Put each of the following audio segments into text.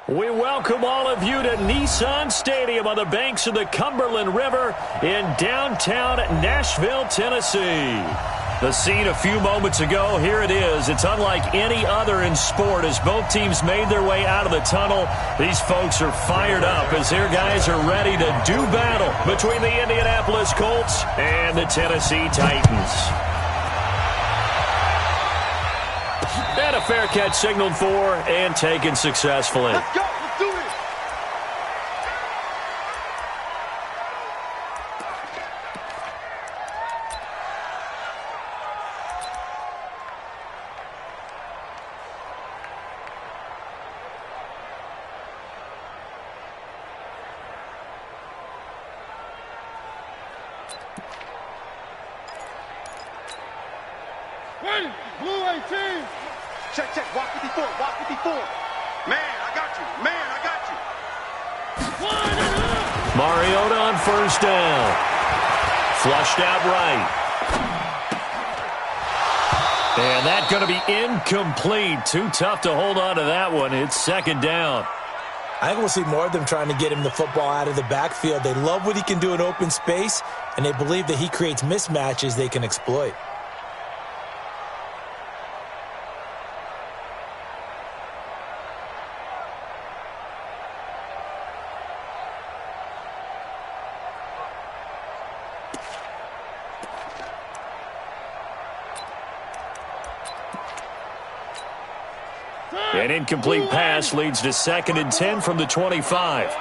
We welcome all of you to Nissan Stadium on the banks of the Cumberland River in downtown Nashville, Tennessee. The scene a few moments ago, here it is. It's unlike any other in sport as both teams made their way out of the tunnel. These folks are fired up as their guys are ready to do battle between the Indianapolis Colts and the Tennessee Titans. And a fair catch signaled for and taken successfully. Let's go. Let's do it. Ready. Blue 18. Check, check. Walk 54. Walk 54. Man, I got you. Man, I got you. Mariota on first down. Flushed out right. And that's going to be incomplete. Too tough to hold on to that one. It's second down. I think we'll see more of them trying to get him the football out of the backfield. They love what he can do in open space, and they believe that he creates mismatches they can exploit. An incomplete pass leads to 2nd and 10 from the 25.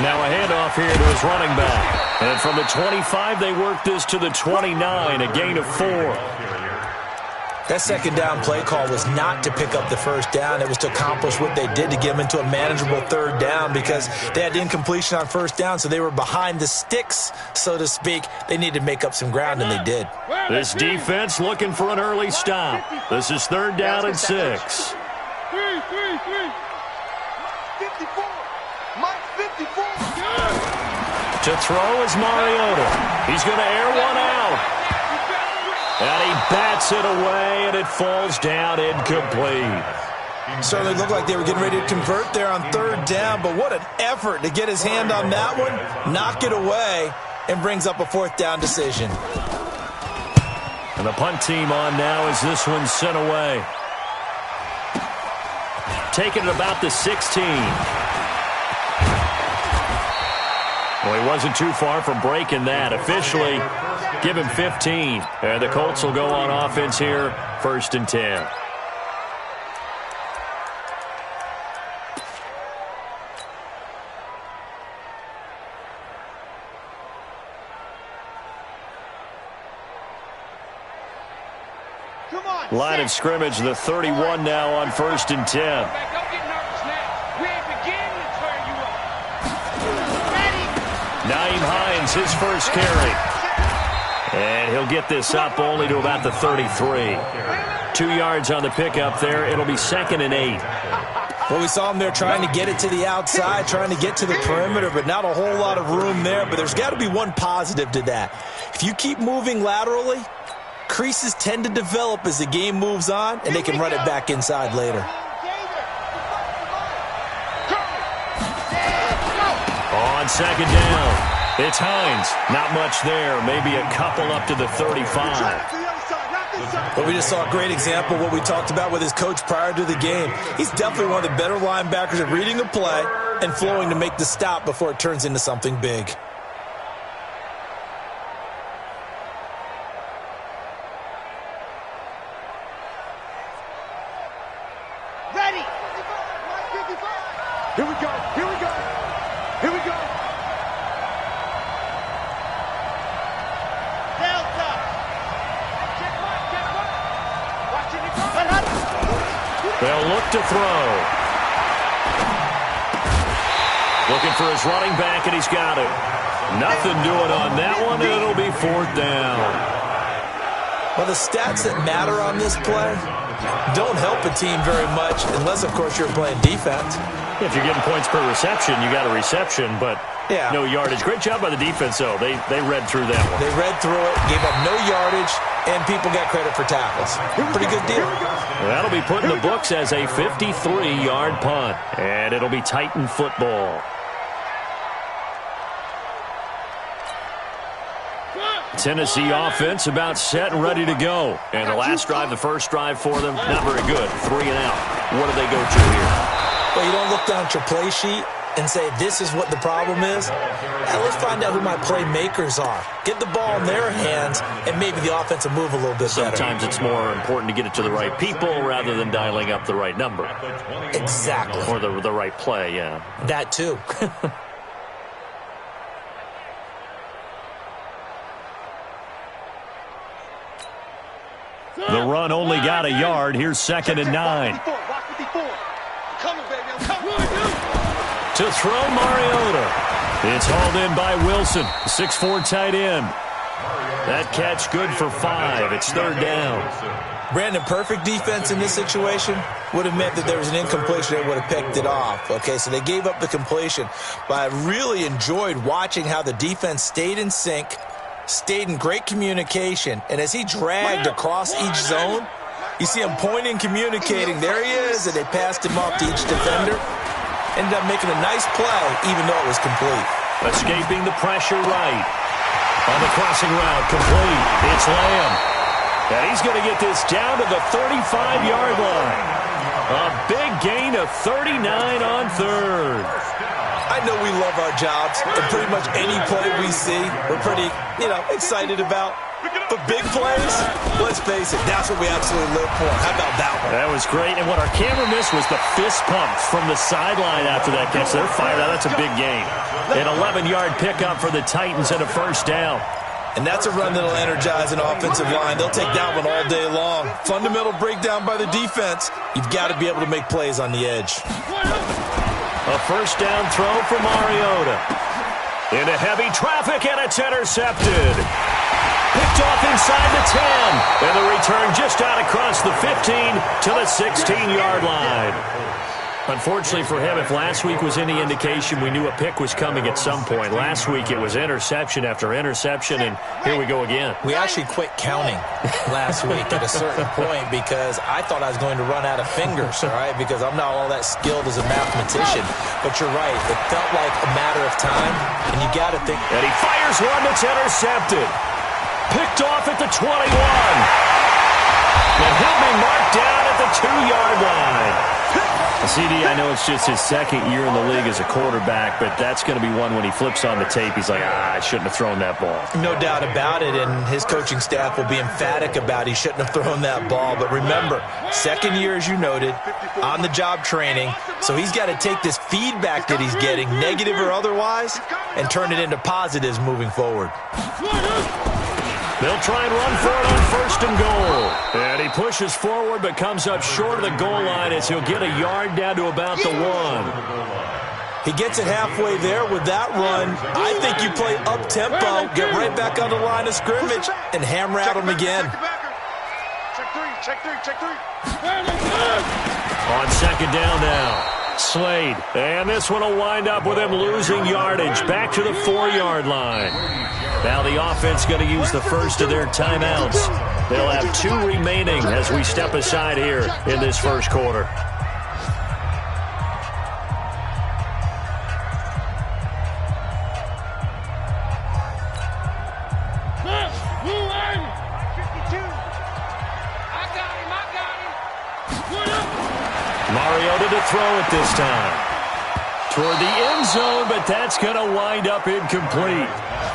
Now a handoff here to his running back. And from the 25, they work this to the 29, a gain of 4. That second down play call was not to pick up the first down. It was to accomplish what they did to get them into a manageable third down because they had incompletion on first down, so they were behind the sticks, so to speak. They needed to make up some ground, and they did. This defense looking for an early stop. This is 3rd down and 6. 3. 54. Mike 54. To throw is Mariota. He's going to air one out. And he bats it away, and it falls down incomplete. Certainly looked like they were getting ready to convert there on 3rd down, but what an effort to get his hand on that one, knock it away, and brings up a 4th down decision. And the punt team on now as this one's sent away. Taking it about the 16. Well, he wasn't too far from breaking that. Officially, give him 15. And the Colts will go on offense here, 1st and 10. Line of scrimmage, the 31 now on 1st and 10. Naeem Hines, his first carry. And he'll get this up only to about the 33. 2 yards on the pickup there. It'll be 2nd and 8. Well, we saw him there trying to get it to the outside, trying to get to the perimeter, but not a whole lot of room there. But there's got to be one positive to that. If you keep moving laterally, creases tend to develop as the game moves on, and they can run it back inside later. On 2nd down, it's Hines. Not much there. Maybe a couple up to the 35. But we just saw a great example of what we talked about with his coach prior to the game. He's definitely one of the better linebackers at reading a play and flowing to make the stop before it turns into something big. Ready. Here we go. Here we go. Here we go. Delta. Check one. Watching it go. They'll look to throw. Looking for his running back, and he's got it. Nothing doing on that one, and it'll be 4th down. Well, the stats that matter on this play don't help a team very much unless, of course, you're playing defense. If you're getting points per reception, you got a reception, but no yardage. Great job by the defense, though. They read through that one. They read through it, gave up no yardage, and people get credit for tackles. Pretty good deal. That'll be put in the books as a 53-yard punt, and it'll be Titan football. Tennessee offense about set and ready to go. And the last drive, the first drive for them, not very good. 3 and out. What do they go to here? Well, you don't look down at your play sheet and say, this is what the problem is. Now, let's find out who my playmakers are. Get the ball in their hands, and maybe the offense will move a little bit better. Sometimes it's more important to get it to the right people rather than dialing up the right number. Exactly. Or the right play, yeah. That too. The run only got a yard. Here's 2nd and 9. To throw Mariota. It's hauled in by Wilson, 6'4" tight end. That catch good for 5. It's 3rd down. Brandon, perfect defense in this situation would have meant that there was an incompletion that would have picked it off. Okay, so they gave up the completion. But I really enjoyed watching how the defense stayed in sync, stayed in great communication, and as he dragged across each zone, you see him pointing, communicating. There he is, and they passed him off to each defender. Ended up making a nice play, even though it was complete. Escaping the pressure right. On the crossing route, complete. It's Lamb. And he's going to get this down to the 35-yard line. A big gain of 39 on 3rd. I know we love our jobs, and pretty much any play we see, we're pretty, excited about. But big plays, let's face it, that's what we absolutely live for. How about that one? That was great, and what our camera missed was the fist pumps from the sideline after that catch. They're fired out. That's a big gain. An 11-yard pickup for the Titans and a 1st down. And that's a run that'll energize an offensive line. They'll take that one all day long. Fundamental breakdown by the defense. You've got to be able to make plays on the edge. A 1st down throw for Mariota. Into heavy traffic, and it's intercepted. Picked off inside the 10. And the return just out across the 15 to the 16-yard line. Unfortunately for him, if last week was any indication, we knew a pick was coming at some point. Last week it was interception after interception, and here we go again. We actually quit counting last week at a certain point because I thought I was going to run out of fingers, all right, because I'm not all that skilled as a mathematician. But you're right. It felt like a matter of time, and you got to think. And he fires one that's intercepted. Picked off at the 21. And he'll be marked down at the 2-yard line. CD, I know it's just his 2nd year in the league as a quarterback, but that's going to be one when he flips on the tape. He's like, I shouldn't have thrown that ball. No doubt about it, and his coaching staff will be emphatic about he shouldn't have thrown that ball. But remember, 2nd year, as you noted, on-the-job training, so he's got to take this feedback that he's getting, negative or otherwise, and turn it into positives moving forward. They'll try and run for it on 1st and goal. And he pushes forward but comes up short of the goal line as he'll get a yard down to about the 1. He gets it halfway there with that run. I think you play up-tempo, get right back on the line of scrimmage, and hammer at him again. Check three. On 2nd down now. Slade. And this one will wind up with him losing yardage back to the 4-yard line. Now the offense going to use the first of their timeouts. They'll have 2 remaining as we step aside here in this first quarter. Mariota to throw it this time. Toward the end zone, but that's going to wind up incomplete.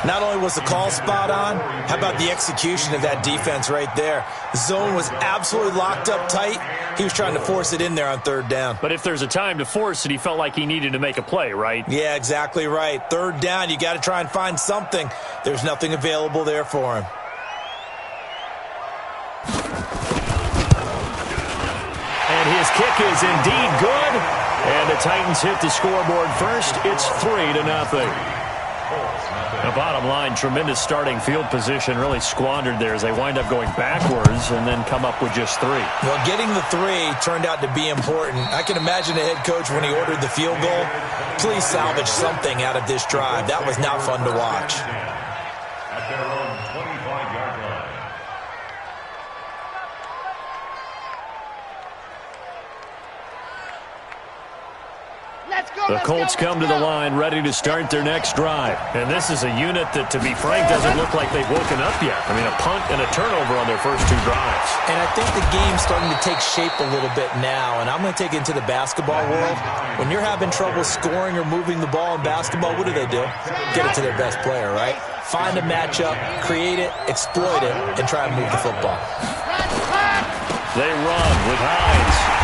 Not only was the call spot on, how about the execution of that defense right there? The zone was absolutely locked up tight. He was trying to force it in there on 3rd down. But if there's a time to force it, he felt like he needed to make a play, right? Yeah, exactly right. 3rd down, you got to try and find something. There's nothing available there for him. And his kick is indeed good. And the Titans hit the scoreboard first. It's 3-0. The bottom line, tremendous starting field position, really squandered there as they wind up going backwards and then come up with just 3. Well, getting the 3 turned out to be important. I can imagine the head coach when he ordered the field goal. Please salvage something out of this drive. That was not fun to watch. The Colts come to the line ready to start their next drive. And this is a unit that, to be frank, doesn't look like they've woken up yet. I mean, a punt and a turnover on their first 2 drives. And I think the game's starting to take shape a little bit now. And I'm going to take it into the basketball world. When you're having trouble scoring or moving the ball in basketball, what do? Get it to their best player, right? Find a matchup, create it, exploit it, and try and move the football. They run with Hines.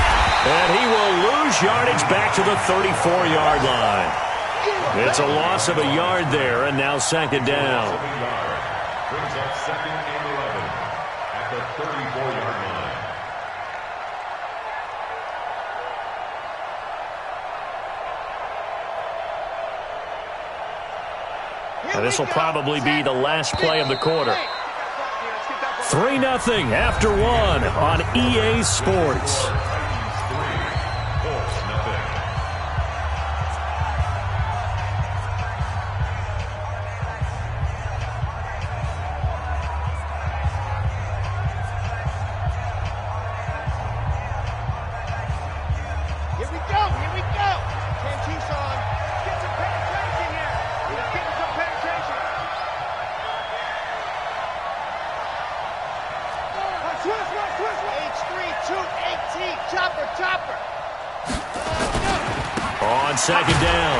And he will lose yardage back to the 34-yard line. It's a loss of a yard there, and now 2nd down. Brings up 2nd and 11 at the 34-yard line. Now this will probably be the last play of the quarter. 3-0 after 1 on EA Sports. On 2nd down,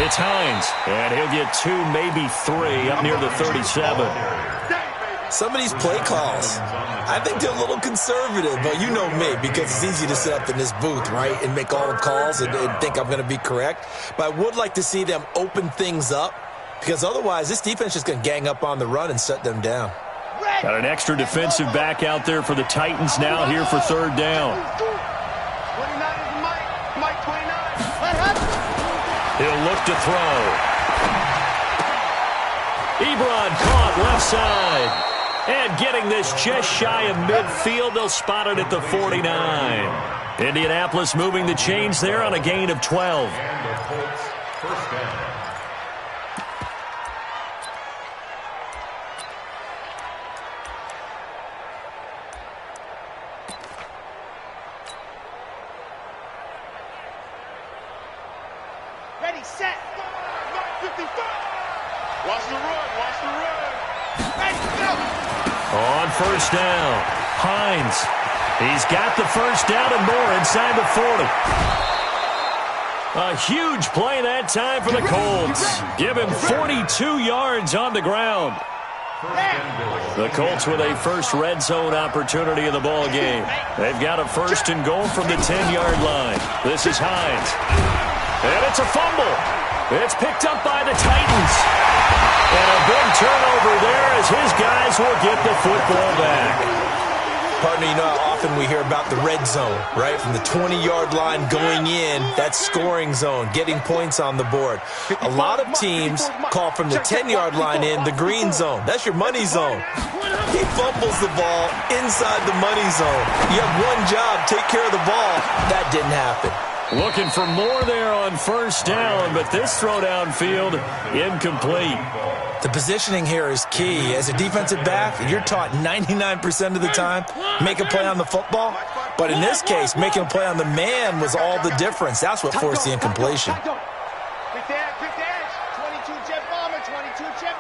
it's Hines, and he'll get 2, maybe 3 up near the 37. Some of these play calls, I think they're a little conservative, but you know me, because it's easy to sit up in this booth, right, and make all the calls and think I'm going to be correct. But I would like to see them open things up, because otherwise this defense is going to gang up on the run and shut them down. Got an extra defensive back out there for the Titans now here for 3rd down. 29 is Mike 29. He'll look to throw. Ebron caught left side. And getting this just shy of midfield, they'll spot it at the 49. Indianapolis moving the chains there on a gain of 12. And the Colts, 1st down. Ready, set. 55. Watch the run. Watch the run. Ready, go. On 1st down, Hines. He's got the 1st down and more inside the 40. A huge play that time for the Colts. Give him 42 yards on the ground. The Colts with a first red zone opportunity in the ball game. They've got a 1st and goal from the 10-yard line. This is Hines. And it's a fumble. It's picked up by the Titans. And a big turnover there as his guys will get the football back. Partner, you know how often we hear about the red zone, right? From the 20-yard line going in, that scoring zone, getting points on the board. A lot of teams call from the 10-yard line in the green zone. That's your money zone. He fumbles the ball inside the money zone. You have one job, take care of the ball. That didn't happen. Looking for more there on 1st down, but this throw downfield incomplete. The positioning here is key. As a defensive back, you're taught 99% of the time, make a play on the football. But in this case, making a play on the man was all the difference. That's what forced the incompletion. Quick dash. 22 jet bomber. 22 jet.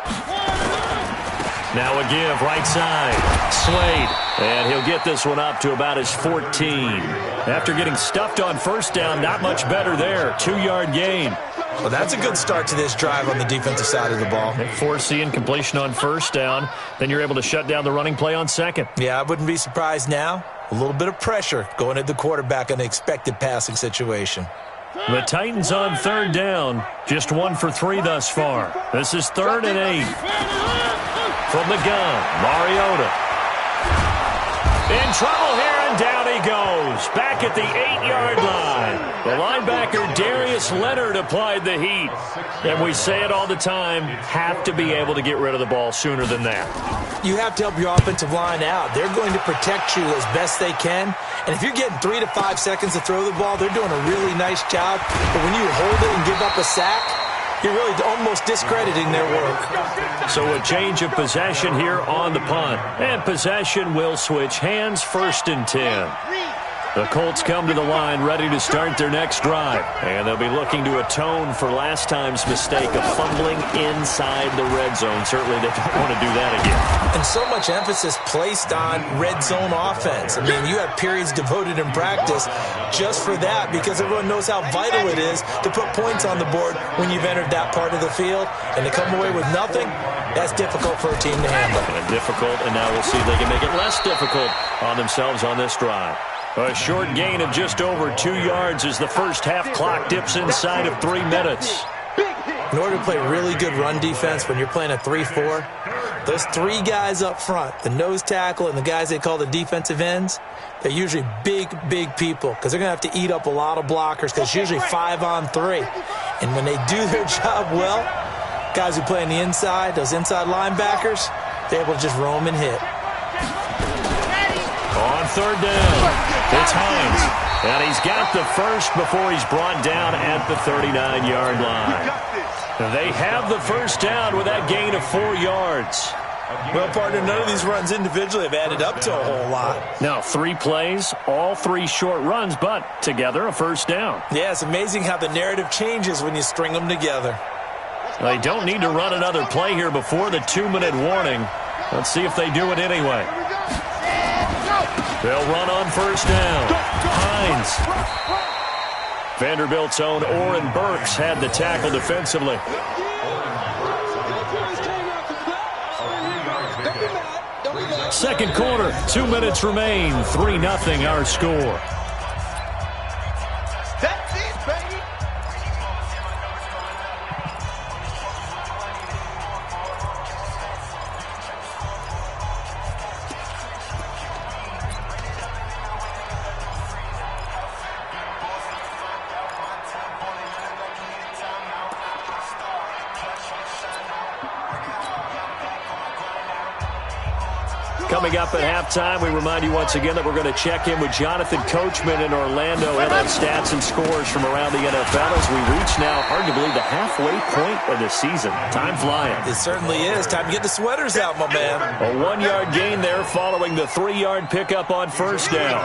Now a give, right side. Slade. And he'll get this one up to about his 14. After getting stuffed on 1st down, not much better there. 2-yard gain. Well, that's a good start to this drive on the defensive side of the ball. They force the incompletion on 1st down. Then you're able to shut down the running play on 2nd. Yeah, I wouldn't be surprised now. A little bit of pressure going at the quarterback in an expected passing situation. The Titans on 3rd down. Just 1 for 3 thus far. This is 3rd and 8. From the gun, Mariota. In trouble here, and down he goes. Back at the 8-yard line. The linebacker, Darius Leonard, applied the heat. And we say it all the time, have to be able to get rid of the ball sooner than that. You have to help your offensive line out. They're going to protect you as best they can. And if you're getting 3 to 5 seconds to throw the ball, they're doing a really nice job. But when you hold it and give up a sack, you're really almost discrediting their work. So a change of possession here on the punt. And possession will switch hands, 1st and 10. The Colts come to the line ready to start their next drive. And they'll be looking to atone for last time's mistake of fumbling inside the red zone. Certainly they don't want to do that again. And so much emphasis placed on red zone offense. I mean, you have periods devoted in practice just for that because everyone knows how vital it is to put points on the board when you've entered that part of the field. And to come away with nothing, that's difficult for a team to handle. And difficult, and now we'll see if they can make it less difficult on themselves on this drive. A short gain of just over 2 yards as the first half clock dips inside of 3 minutes. In order to play really good run defense when you're playing a 3-4, those 3 guys up front, the nose tackle and the guys they call the defensive ends, they're usually big people because they're going to have to eat up a lot of blockers because it's usually 5 on 3. And when they do their job well, guys who play on the inside, those inside linebackers, they're able to just roam and hit. On third down, it's Hines. And he's got the first before he's brought down at the 39-yard line. They have the first down with that gain of 4 yards. Well, partner, none of these runs individually have added up to a whole lot. Now, 3 plays, all 3 short runs, but together a first down. Yeah, it's amazing how the narrative changes when you string them together. They don't need to run another play here before the 2-minute warning. Let's see if they do it anyway. They'll run on first down. Hines. Vanderbilt's own Oren Burks had the tackle defensively. Second quarter, 2 minutes remain. 3-0 our score. That's it, baby. Coming up at halftime, we remind you once again that we're going to check in with Jonathan Coachman in Orlando and on stats and scores from around the NFL as we reach now arguably the halfway point of the season. Time flying. It certainly is. Time to get the sweaters out, my man. A 1-yard gain there following the 3-yard pickup on first down.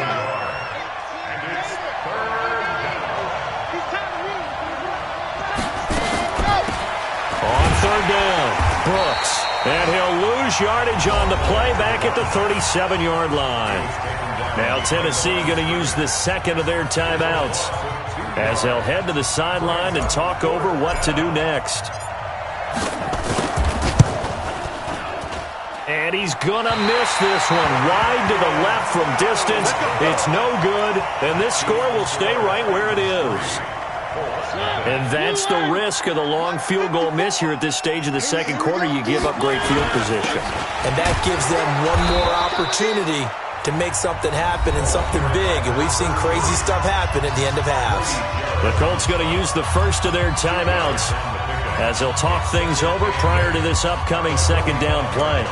On third down, Brooks. And he'll lose yardage on the play back at the 37-yard line. Now Tennessee going to use the second of their timeouts as they'll head to the sideline and talk over what to do next. And he's going to miss this one wide to the left from distance. It's no good, and this score will stay right where it is. And that's the risk of the long field goal miss here at this stage of the second quarter. You give up great field position. And that gives them one more opportunity to make something happen and something big. And we've seen crazy stuff happen at the end of halves. The Colts going to use the first of their timeouts as they'll talk things over prior to this upcoming second down play.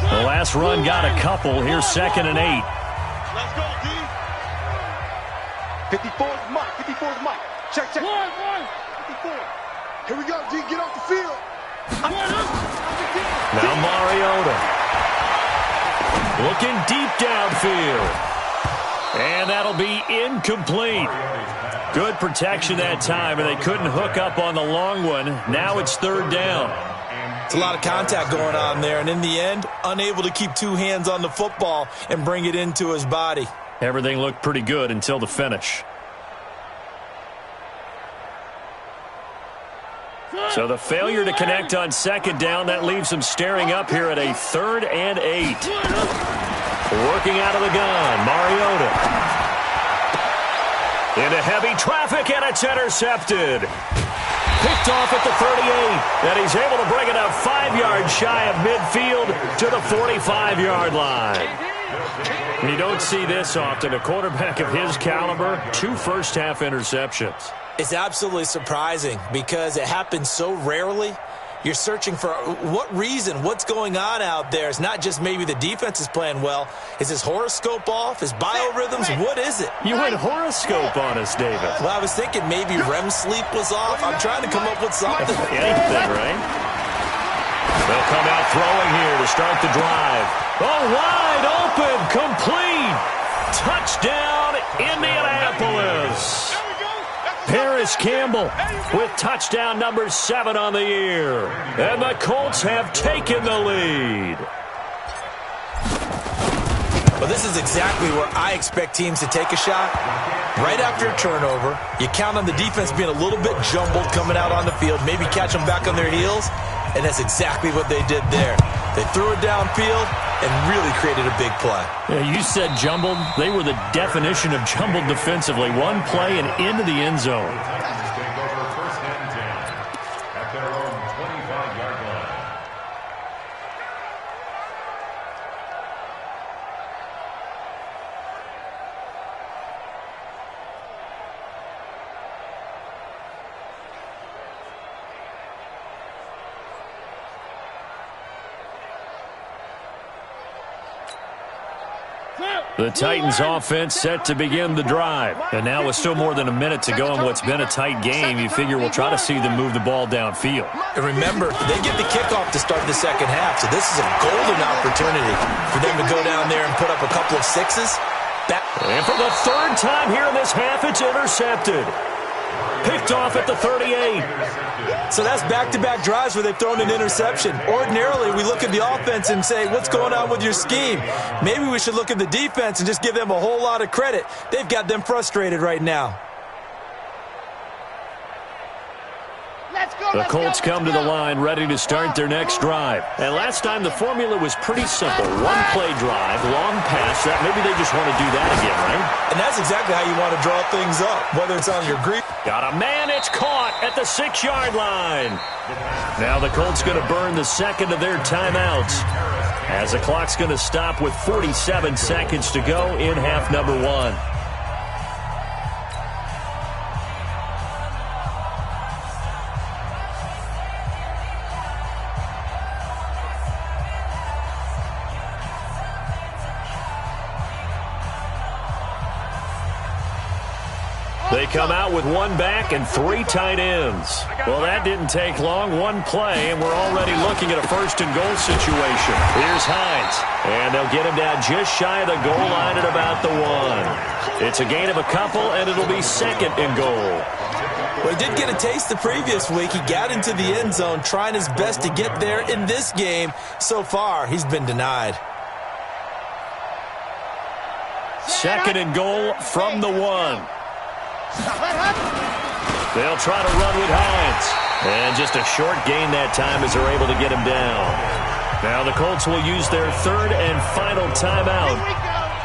The last run got a couple. Here's 2nd and 8. Let's go, D. 54's Mike. 54's Mike. Check. 54. Here we go, D. Get off the field. Now Mariota. Looking deep downfield. And that'll be incomplete. Good protection that time, and they couldn't hook up on the long one. Now it's third down. It's a lot of contact going on there, and in the end, unable to keep 2 hands on the football and bring it into his body. Everything looked pretty good until the finish. So the failure to connect on second down, that leaves him staring up here at a 3rd and 8. Working out of the gun, Mariota. Into heavy traffic, and it's intercepted. Picked off at the 38, and he's able to bring it up 5 yards shy of midfield to the 45-yard line. You don't see this often. A quarterback of his caliber, 2 first-half interceptions. It's absolutely surprising because it happens so rarely You're searching for what reason, what's going on out there. It's not just maybe the defense is playing well. Is his horoscope off? His biorhythms? What is it? You went horoscope on us, David. Well, I was thinking maybe REM sleep was off. I'm trying to come up with something. Anything, right? They'll come out throwing here to start the drive. Oh, wide open, complete. Touchdown, Indianapolis. Paris Campbell with touchdown number 7 on the year. And the Colts have taken the lead. Well, this is exactly where I expect teams to take a shot. Right after a turnover, you count on the defense being a little bit jumbled coming out on the field, maybe catch them back on their heels, and that's exactly what they did there. They threw it downfield and really created a big play. Yeah, you said jumbled. They were the definition of jumbled defensively. One play and into the end zone. Take over first and 10 at their own 25-yard line. The Titans offense set to begin the drive. And now with still more than a minute to go in what's been a tight game, you figure we'll try to see them move the ball downfield. And remember, they get the kickoff to start the second half, so this is a golden opportunity for them to go down there and put up a couple of sixes. And for the third time here in this half, it's intercepted. Picked off at the 38. So that's back-to-back drives where they've thrown an interception. Ordinarily, we look at the offense and say, what's going on with your scheme? Maybe we should look at the defense and just give them a whole lot of credit. They've got them frustrated right now. The Colts come to the line ready to start their next drive. And last time the formula was pretty simple. One play drive, long pass. That maybe they just want to do that again, right? And that's exactly how you want to draw things up, whether it's on your green. Got a man, it's caught at the 6-yard line. Now the Colts going to burn the second of their timeouts as the clock's going to stop with 47 seconds to go in half number 1. They come out with one back and 3 tight ends. Well, that didn't take long. One play, and we're already looking at a first-and-goal situation. Here's Hines, and they'll get him down just shy of the goal line at about the 1. It's a gain of a couple, and it'll be second and goal. Well, he did get a taste the previous week. He got into the end zone, trying his best to get there in this game. So far, he's been denied. Second and goal from the 1. They'll try to run with Hines. And just a short gain that time as they're able to get him down. Now the Colts will use their third and final timeout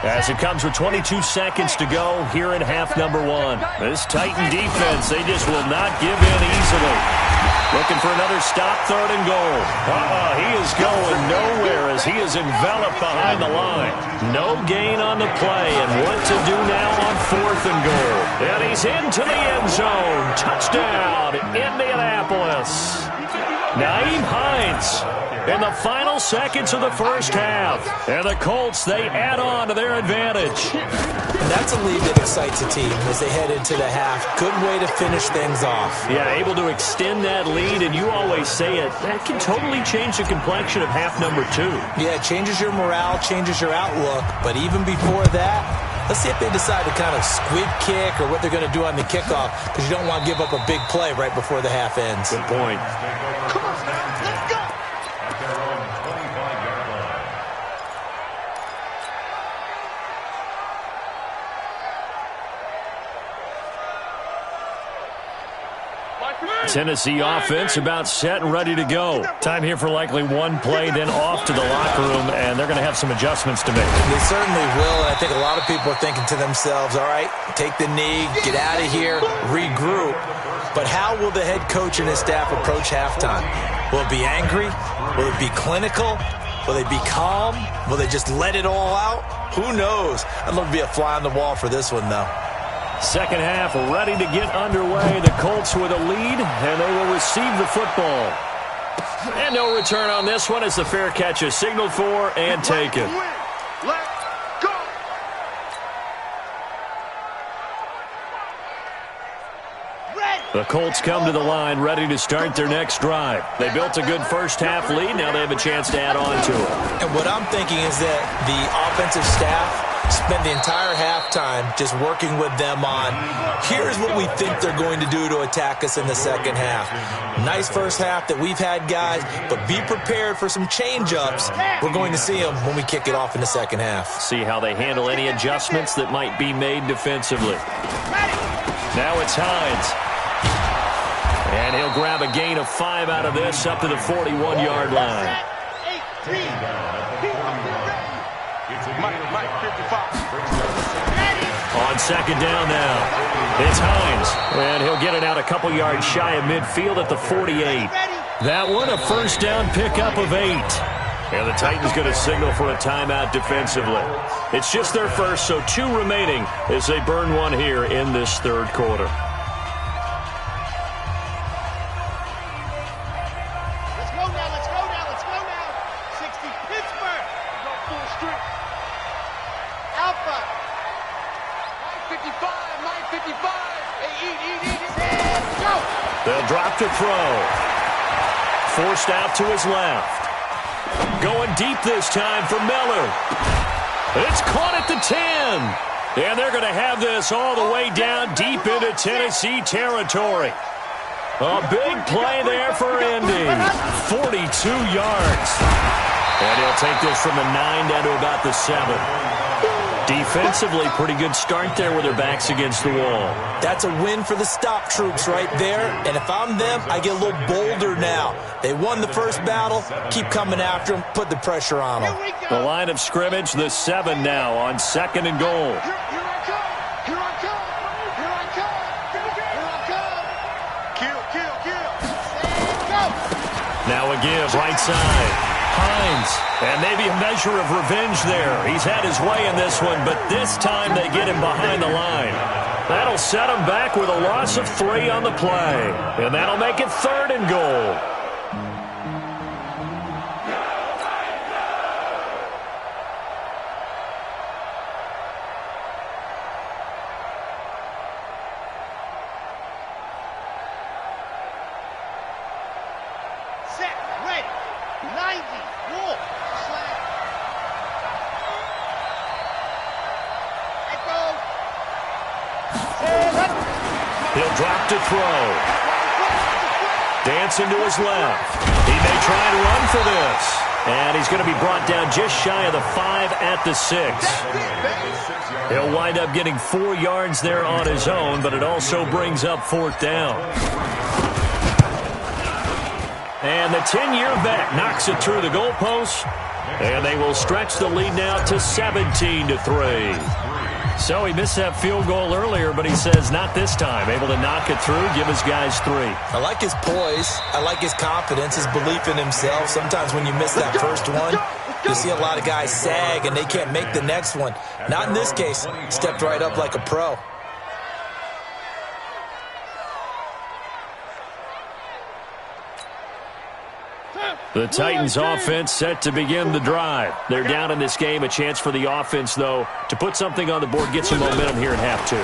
as it comes with 22 seconds to go here in half number 1. This Titan defense, they just will not give in easily. Looking for another stop, third and goal. He is going nowhere as he is enveloped behind the line. No gain on the play, and what to do now on fourth and goal. And he's into the end zone. Touchdown, Indianapolis. Nyheim Hines in the final seconds of the first half. And the Colts, they add on to their advantage. And that's a lead that excites a team as they head into the half. Good way to finish things off. Yeah, able to extend that lead, and you always say it, that can totally change the complexion of half number 2. Yeah, it changes your morale, changes your outlook. But even before that, let's see if they decide to kind of squib kick or what they're going to do on the kickoff, because you don't want to give up a big play right before the half ends. Good point. Come on, let's go. At their own 25-yard line. Tennessee offense about set and ready to go. Time here for likely one play, then off to the locker room, and they're going to have some adjustments to make. They certainly will, and I think a lot of people are thinking to themselves, all right, take the knee, get out of here, regroup. But how will the head coach and his staff approach halftime? Will it be angry? Will it be clinical? Will they be calm? Will they just let it all out? Who knows? I'd love to be a fly on the wall for this one, though. Second half ready to get underway. The Colts with a lead, and they will receive the football. And no return on this one as the fair catch is signaled for and taken. Let's go. The Colts come to the line ready to start their next drive. They built a good first-half lead. Now they have a chance to add on to it. And what I'm thinking is that the offensive staff spend the entire halftime just working with them on, here's what we think they're going to do to attack us in the second half. Nice first half that we've had, guys, but be prepared for some change-ups. We're going to see them when we kick it off in the second half. See how they handle any adjustments that might be made defensively. Now it's Hines. And he'll grab a gain of 5 out of this up to the 41-yard line. On second down now, it's Hines. And he'll get it out a couple yards shy of midfield at the 48. That one, a first down pickup of 8. And the Titans going to signal for a timeout defensively. It's just their first, so 2 remaining as they burn one here in this third quarter. They'll drop to throw. Forced out to his left. Going deep this time for Miller. It's caught at the 10. And they're going to have this all the way down deep into Tennessee territory. A big play there for Indy. 42 yards. And he'll take this from the 9 down to about the 7. Defensively, pretty good start there with their backs against the wall. That's a win for the stop troops right there. And if I'm them, I get a little bolder now. They won the first battle. Keep coming after them. Put the pressure on them. The line of scrimmage, the 7 now on second and goal. Now a give, right side. Hines, and maybe a measure of revenge there. He's had his way in this one, but this time they get him behind the line. That'll set him back with a loss of 3 on the play, and that'll make it third and goal. He'll drop to throw. Dancing to his left. He may try and run for this. And he's going to be brought down just shy of the 5 at the 6. He'll wind up getting 4 yards there on his own, but it also brings up 4th down. And the 10-year vet knocks it through the goalpost. And they will stretch the lead now to 17-3. So he missed that field goal earlier, but he says not this time. Able to knock it through, give his guys 3. I like his poise. I like his confidence, his belief in himself. Sometimes when you miss that first one, you see a lot of guys sag and they can't make the next one. Not in this case. Stepped right up like a pro. The Titans offense set to begin the drive. They're down in this game. A chance for the offense, though, to put something on the board, get some momentum here in half 2.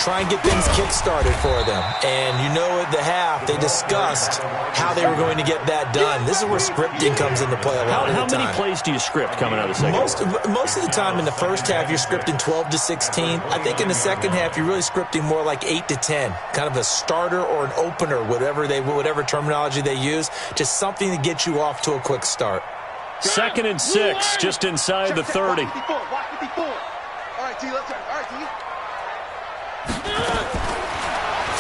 Try and get things kick-started for them. And you know at the half, they discussed how they were going to get that done. This is where scripting comes into play a lot of the time. How many plays do you script coming out of the second half? Most of the time in the first half, you're scripting 12 to 16. I think in the second half, you're really scripting more like 8 to 10. Kind of a starter or an opener, whatever terminology they use. Just something to get you off to a quick start. 2nd and 6, just inside the 30. All right, T, let's go. All right, T.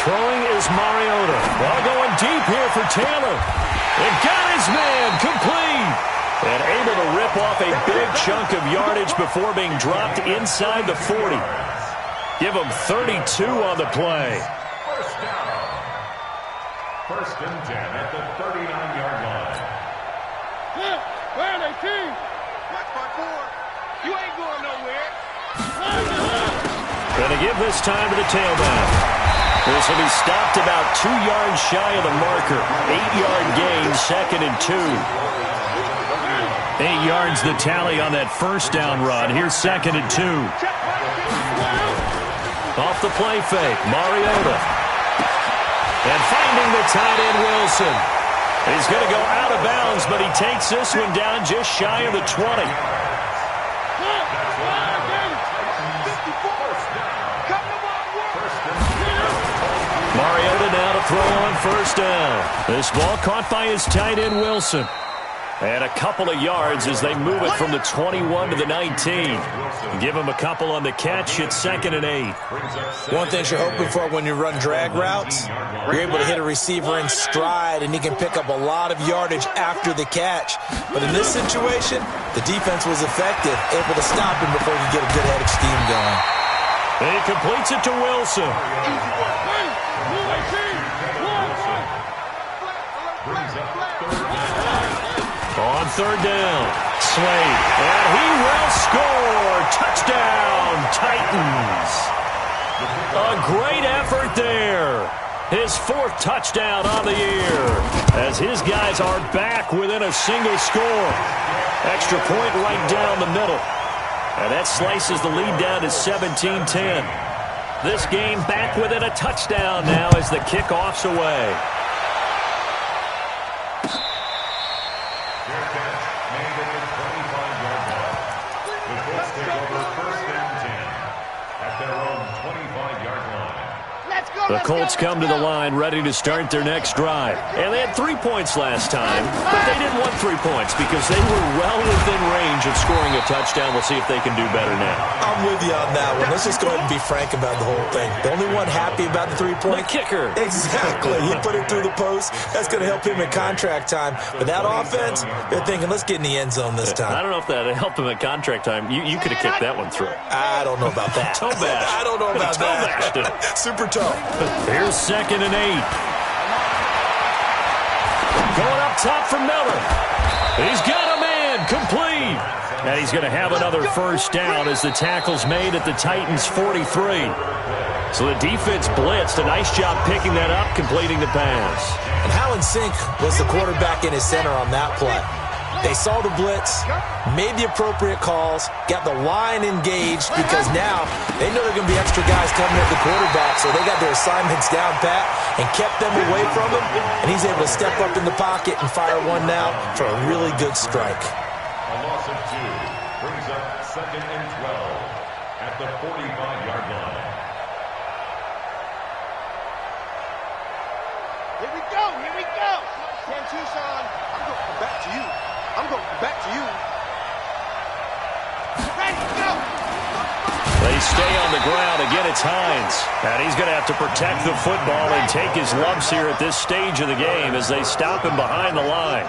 Throwing is Mariota. Well, going deep here for Taylor. And got his man complete. And able to rip off a big chunk of yardage before being dropped inside the 40. Give him 32 on the play. First down. 1st and 10 at the 39-yard line. Where are they, team? Black spot 4. You ain't going nowhere. Going to give this time to the tailback. This will be stopped about 2 yards shy of the marker. 8-yard gain, 2nd and 2. 8 yards the tally on that first down run. Here's 2nd and 2. Off the play fake, Mariota. And finding the tight end, Wilson. He's going to go out of bounds, but he takes this one down just shy of the 20. Mariota now to throw on first down. This ball caught by his tight end, Wilson. And a couple of yards as they move it from the 21 to the 19. Give him a couple on the catch. It's 2nd and 8. One thing you're hoping for when you run drag routes, you're able to hit a receiver in stride, and he can pick up a lot of yardage after the catch. But in this situation, the defense was effective, able to stop him before he could get a good head of steam going. He completes it to Wilson. On third down, Slade, and he will score. Touchdown, Titans. A great effort there. His 4th touchdown on the year as his guys are back within a single score. Extra point right down the middle. And that slices the lead down to 17-10. This game back within a touchdown now as the kickoff's away. The Colts come to the line ready to start their next drive. And they had 3 points last time, but they didn't want 3 points because they were well within range of scoring a touchdown. We'll see if they can do better now. I'm with you on that one. Let's just go ahead and be frank about the whole thing. The only one happy about the 3-point? The kicker. Exactly. He put it through the post. That's going to help him in contract time. But that offense, they're thinking, let's get in the end zone this time. I don't know if that helped him at contract time. You could have kicked that one through. I don't know about that. Toe bash. I don't know about that. Super tough. Here's 2nd and 8. Going up top for Miller. He's got a man complete. And he's going to have another first down as the tackle's made at the Titans' 43. So the defense blitzed. A nice job picking that up, completing the pass. And how in sync was the quarterback in his center on that play? They saw the blitz, made the appropriate calls, got the line engaged because now they know there are going to be extra guys coming at the quarterback, so they got their assignments down pat and kept them away from him, and he's able to step up in the pocket and fire one now for a really good strike. A loss of 2 brings up 2nd and 12 at the 45-yard line. Here we go, here we go. 10 Tucson, I'm going to come back to you. I'm going to come back to you. Ready, go! They stay on the ground. Again, it's Hines. And he's going to have to protect the football and take his lumps here at this stage of the game as they stop him behind the line.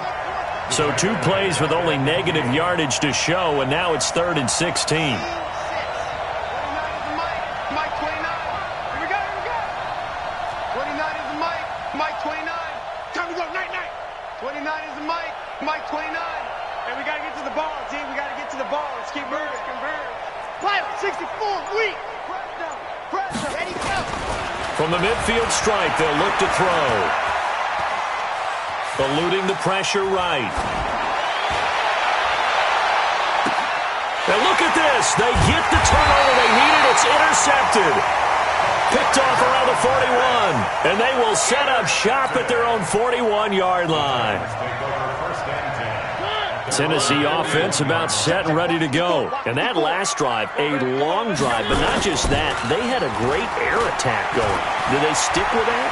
So 2 plays with only negative yardage to show, and now it's 3rd and 16. 29 is the Mike. Mike 29. Here we go, here we go. 29 is the Mike. Mike 29. Time to go, night, night. 29 is the Mike. Mike 29. And we got to get to the ball, team. We got to get to the ball. Let's keep moving. Pilot 64, weak. Press down. Press down. Ready, go. From the midfield stripe, they'll look to throw. Eluding the pressure right. And look at this. They get the turnover they needed. It's intercepted. Picked off around the 41. And they will set up shop at their own 41-yard line. Tennessee offense about set and ready to go. And that last drive, a long drive, but not just that. They had a great air attack going. Do they stick with that?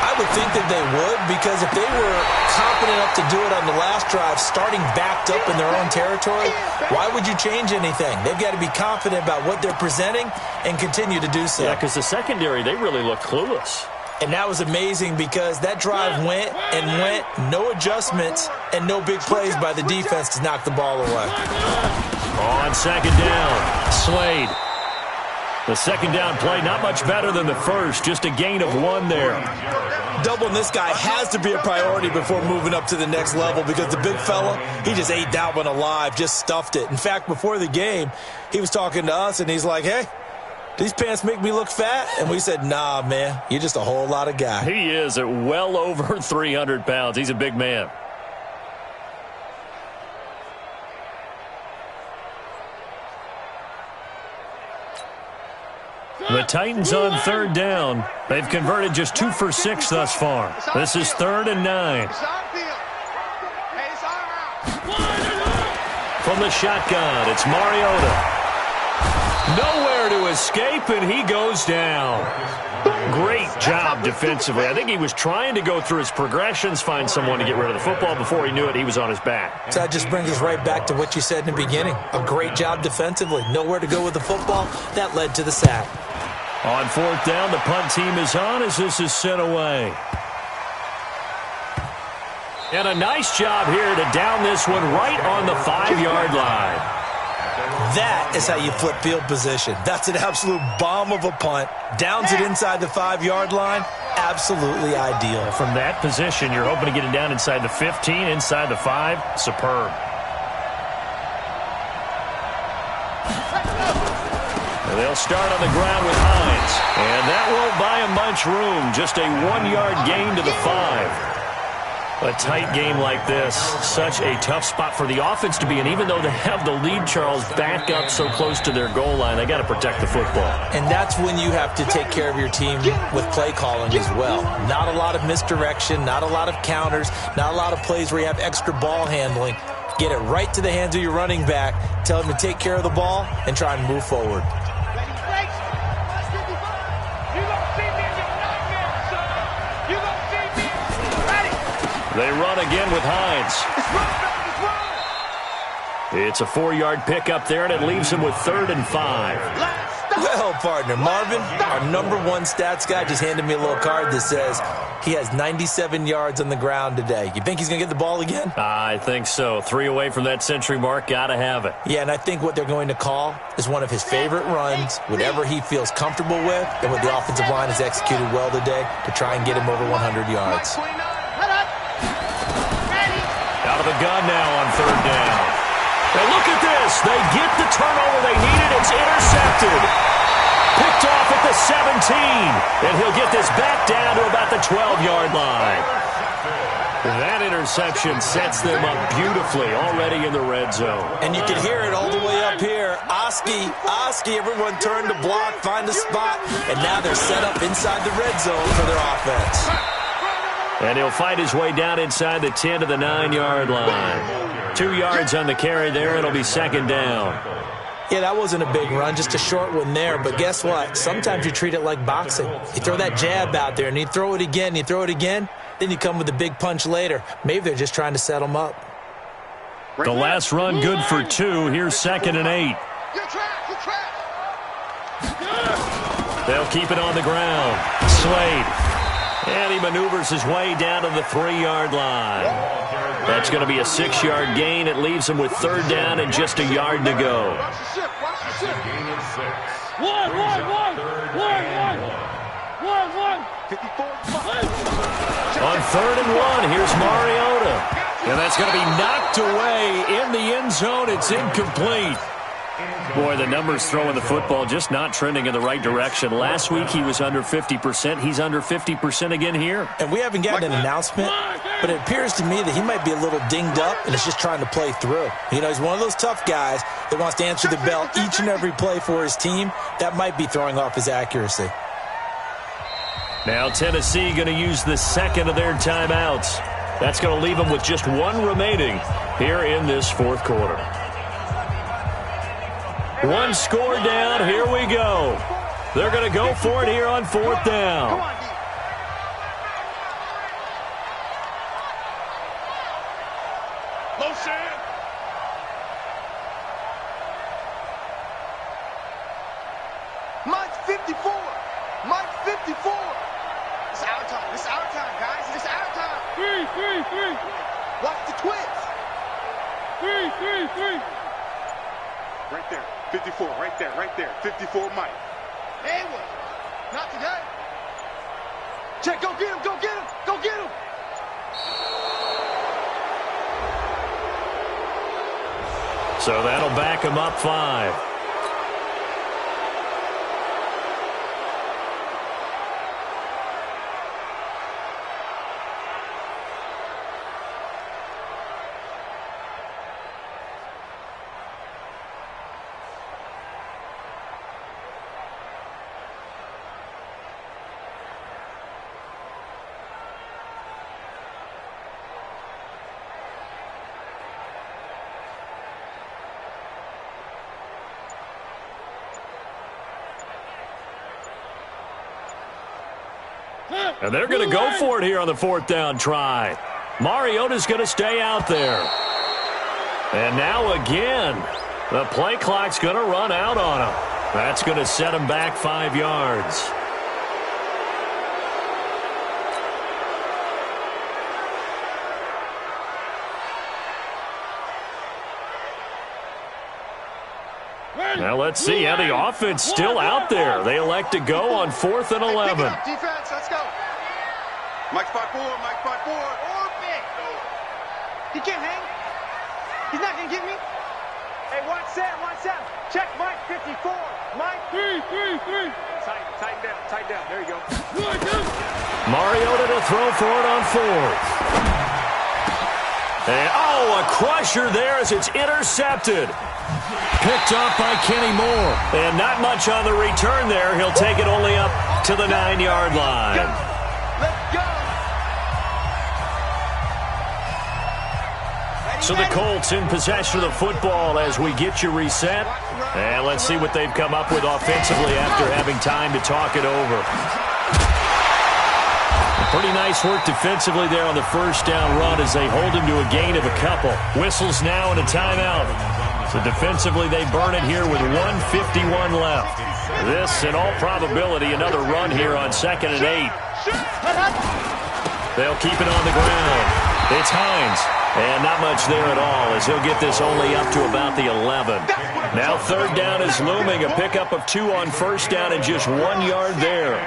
I would think that they would, because if they were confident enough to do it on the last drive, starting backed up in their own territory, why would you change anything? They've got to be confident about what they're presenting and continue to do so. Yeah, because the secondary, they really looked clueless. And that was amazing because that drive went and went, no adjustments, and no big plays by the defense to knock the ball away. On 2nd down, Slade. The 2nd down play, not much better than the first, just a gain of 1 there. Doubling this guy has to be a priority before moving up to the next level because the big fella, he just ate that one alive, just stuffed it. In fact, before the game, he was talking to us, and he's like, hey, these pants make me look fat? And we said, nah, man, you're just a whole lot of guy. He is at well over 300 pounds. He's a big man. The Titans on third down. They've converted just 2 for 6 thus far. This is 3rd and 9. From the shotgun, it's Mariota. Nowhere to escape, and he goes down. Great job defensively. I think he was trying to go through his progressions, find someone to get rid of the football. Before he knew it, he was on his back. So that just brings us right back to what you said in the beginning. A great job defensively. Nowhere to go with the football. That led to the sack. On 4th down, the punt team is on as this is sent away. And a nice job here to down this one right on the 5-yard line. That is how you flip field position. That's an absolute bomb of a punt. Downs it inside the 5-yard line. Absolutely ideal. From that position, you're hoping to get it down inside the 15, inside the 5. Superb. They'll start on the ground with Hines. And that won't buy him much room. Just a 1-yard gain to the 5. A tight game like this, such a tough spot for the offense to be in. Even though they have the lead, Charles, back up so close to their goal line, they got to protect the football. And that's when you have to take care of your team with play calling as well. Not a lot of misdirection, not a lot of counters, not a lot of plays where you have extra ball handling. Get it right to the hands of your running back, tell him to take care of the ball, and try and move forward. They run again with Hines. It's a 4-yard pickup there, and it leaves him with 3rd and 5. Well, partner, Marvin, our #1 stats guy, just handed me a little card that says he has 97 yards on the ground today. You think he's going to get the ball again? I think so. 3 away from that century mark. Got to have it. Yeah, and I think what they're going to call is one of his favorite runs, whatever he feels comfortable with, and what the offensive line has executed well today to try and get him over 100 yards. Out of the gun now on 3rd down. And look at this. They get the turnover they needed. It's intercepted. Picked off at the 17. And he'll get this back down to about the 12-yard line. That interception sets them up beautifully already in the red zone. And you can hear it all the way up here. Oski, everyone turned to block, find a spot, and now they're set up inside the red zone for their offense. And he'll fight his way down inside the 10 to the 9-yard line. 2 yards on the carry there. It'll be 2nd down. Yeah, that wasn't a big run, just a short one there. But guess what? Sometimes you treat it like boxing. You throw that jab out there, and you throw it again, then you come with a big punch later. Maybe they're just trying to set them up. The last run good for 2. Here's 2nd and 8. They'll keep it on the ground. Slade. And he maneuvers his way down to the 3-yard line. That's going to be a 6-yard gain. It leaves him with 3rd down and just a yard to go. On 3rd and 1, here's Mariota. And that's going to be knocked away in the end zone. It's incomplete. Boy, the numbers throwing the football just not trending in the right direction. Last week he was under 50%. He's under 50% again here. And we haven't gotten an announcement, but it appears to me that he might be a little dinged up and is just trying to play through. You know, he's one of those tough guys that wants to answer the bell each and every play for his team. That might be throwing off his accuracy. Now Tennessee going to use the 2nd of their timeouts. That's going to leave them with just 1 remaining here in this 4th quarter. 1 score down. Here we go. They're going to go for it here on 4th down. Mike 54. Mike 54. It's our time. It's our time, guys. It's our time. 3. Watch the twins. 3. Right there. 54. Right there. 54 Mike. Anyway, not today. Check. Go get him. Go get him. So that'll back him up 5. And they're going to go for it here on the 4th down try. Mariota's going to stay out there. And now again, the play clock's going to run out on him. That's going to set him back 5 yards. Now let's see how the offense still out there. They elect to go on 4th and 11. Defense, let's go. Mike spot 4, Mike spot 4. Orbit. He can't hang. He's not going to get me. Hey, watch Sam. Check Mike 54. Mike 3. Tighten down. There you go. Mariota to throw for it on 4th. And, a crusher there as it's intercepted. Picked off by Kenny Moore. And not much on the return there. He'll take it only up to the 9-yard line. Let's go. So the Colts in possession of the football as we get you reset. And let's see what they've come up with offensively after having time to talk it over. Pretty nice work defensively there on the 1st down run as they hold him to a gain of a couple. Whistles now and a timeout. So defensively, they burn it here with 1:51 left. This, in all probability, another run here on 2nd and 8. They'll keep it on the ground. It's Hines. And not much there at all as he'll get this only up to about the 11. Now 3rd down is looming. A pickup of 2 on 1st down and just 1 yard there.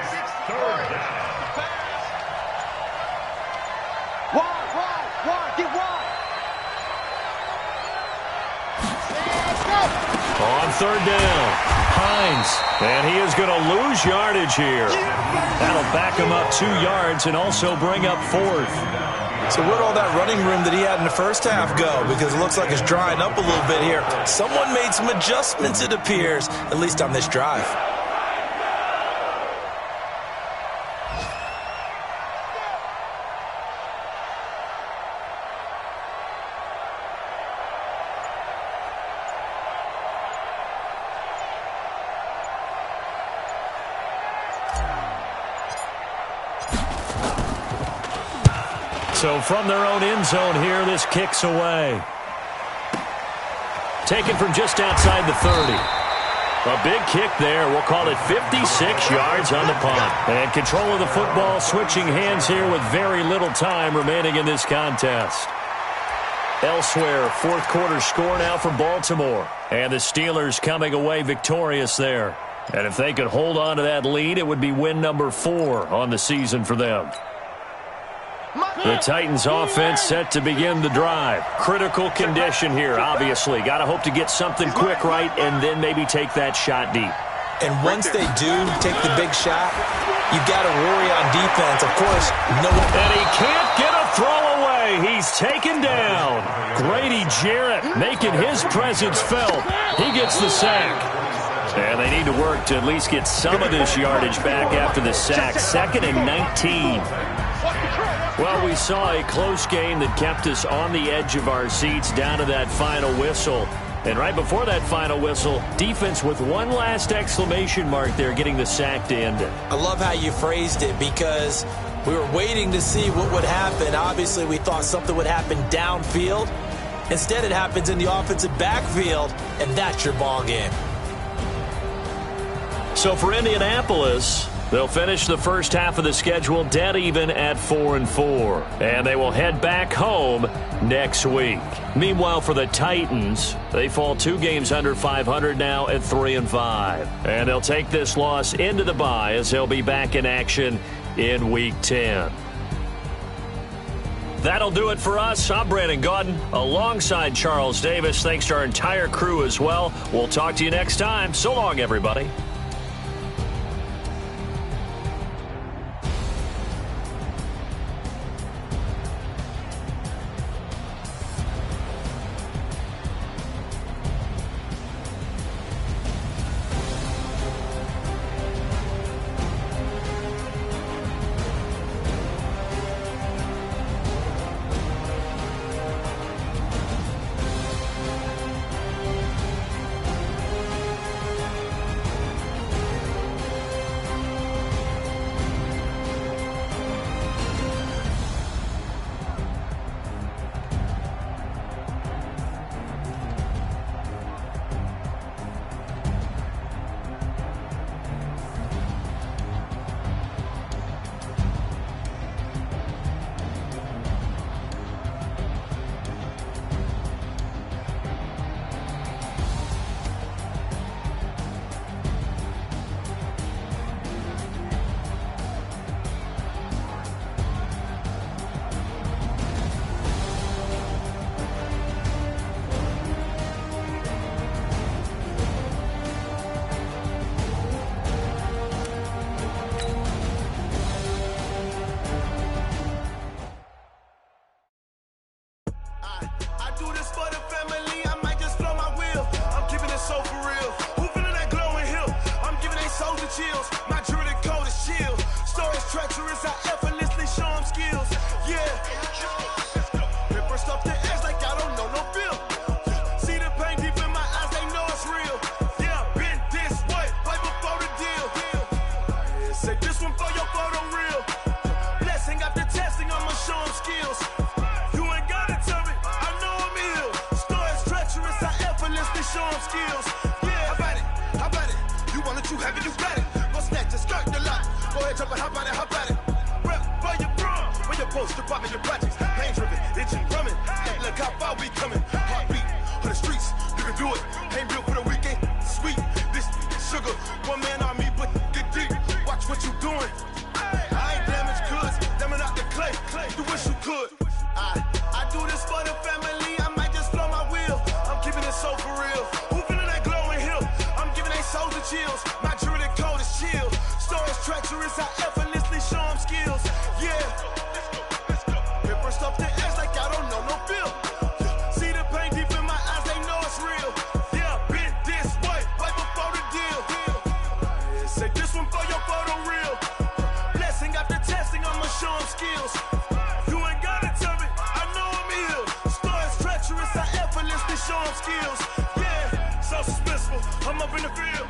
On 3rd down, Hines, and he is going to lose yardage here. That'll back him up 2 yards and also bring up 4th. So where'd all that running room that he had in the first half go? Because it looks like it's drying up a little bit here. Someone made some adjustments, it appears, at least on this drive. So from their own end zone here, this kicks away. Taken from just outside the 30. A big kick there. We'll call it 56 yards on the punt. And control of the football switching hands here with very little time remaining in this contest. Elsewhere, 4th quarter score now for Baltimore. And the Steelers coming away victorious there. And if they could hold on to that lead, it would be win number 4 on the season for them. The Titans offense set to begin the drive. Critical condition here, obviously. Got to hope to get something quick right and then maybe take that shot deep. And once they do take the big shot, you got to worry on defense. Of course, no one. And he can't get a throw away. He's taken down. Grady Jarrett making his presence felt. He gets the sack. And they need to work to at least get some of this yardage back after the sack. 2nd and 19. Well, we saw a close game that kept us on the edge of our seats down to that final whistle. And right before that final whistle, defense with one last exclamation mark there, getting the sack to end it. I love how you phrased it because we were waiting to see what would happen. Obviously, we thought something would happen downfield. Instead, it happens in the offensive backfield, and that's your ball game. So for Indianapolis, they'll finish the first half of the schedule dead even at 4-4. And they will head back home next week. Meanwhile, for the Titans, they fall 2 games under 500 now at 3-5. And they'll take this loss into the bye as they'll be back in action in Week 10. That'll do it for us. I'm Brandon Gaudin alongside Charles Davis. Thanks to our entire crew as well. We'll talk to you next time. So long, everybody. I do this for the family, I might just blow my wheel. I'm keeping it so for real. Who feeling that glowing hill? I'm giving they souls the chills. My jewelry code is chill. Stories treacherous, I effortlessly show them skills. Yeah. Paper stuff the edge like I don't know no feel. See the pain deep in my eyes, they know it's real. Yeah, been this way, way before the deal. Say this one for your photo real. Blessing after testing, I'ma show them skills. You ain't gotta tell me, I know I'm ill. Stories treacherous, I effortlessly show them skills. Yeah, how about it? You want it, you have it, you got it. Go snatch it, skirt the lot. Go ahead, jump it, how about it? Rep for your bro, for your post, department, your projects. Pain driven, itching, drumming. Look how far we coming. Heartbeat for the streets, you can do it. Ain't built for the weekend, sweet. This sugar, one man army, but get deep. Watch what you doing. I ain't damaged goods, damn it out the clay. You wish you could. I do this for the family, I might just blow my wheel. I'm keeping it so for real. Who feeling that glowing hill? I'm giving they souls the chills. My jewelry code is chill. Stories treacherous, I effortlessly show them skills. Yeah. Paper stuff the edge like I don't know no feel. See the pain deep in my eyes, they know it's real. Yeah, been this way, way before the deal. Say this one for your photo real. Blessing after testing, I'ma show them skills. You ain't gotta tell me, I know I'm ill. Stories treacherous, I effortlessly show them skills. Yeah, so suspenseful, I'm up in the field.